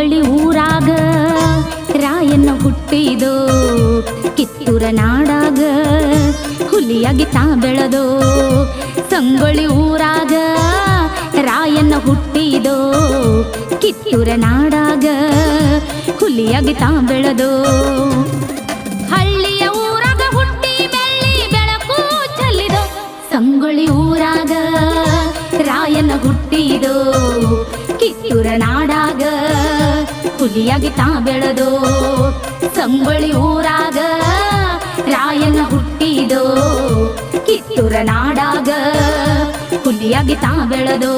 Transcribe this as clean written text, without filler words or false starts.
ಸಂಗೊಳ್ಳಿ ಊರಾಗ ರಾಯಣ್ಣ ಹುಟ್ಟಿದೋ, ಕಿತ್ತೂರ ನಾಡಾಗ ಹುಲಿಯಾಗಿ ತಾ ಬೆಳೆದೋ. ಸಂಗೊಳ್ಳಿ ಊರಾಗ ರಾಯಣ್ಣ ಹುಟ್ಟಿದೋ, ಕಿತ್ತೂರ ನಾಡಾಗ ಹುಲಿಯಾಗಿ ತಾ ಬೆಳೆದೋ. ಹಳ್ಳಿಯ ಊರಾಗ ಹುಟ್ಟಿ ಬೆಳ್ಳಿ ಬೆಳಕು ಚೆಲ್ಲಿದೋ. ಸಂಗೊಳ್ಳಿ ಊರಾಗ ರಾಯಣ್ಣ ಹುಟ್ಟಿದೋ, ಕಿತ್ತೂರ ನಾಡಾಗ ಹುಲಿಯಾಗಿ ತಾ ಬೆಳೆದೋ. ಸಂಗೊಳ್ಳಿ ಊರಾಗ ರಾಯಣ್ಣ ಹುಟ್ಟಿದೋ, ಕಿತ್ತೂರ ನಾಡಾಗ ಹುಲಿಯಾಗಿ ತಾ ಬೆಳೆದೋ.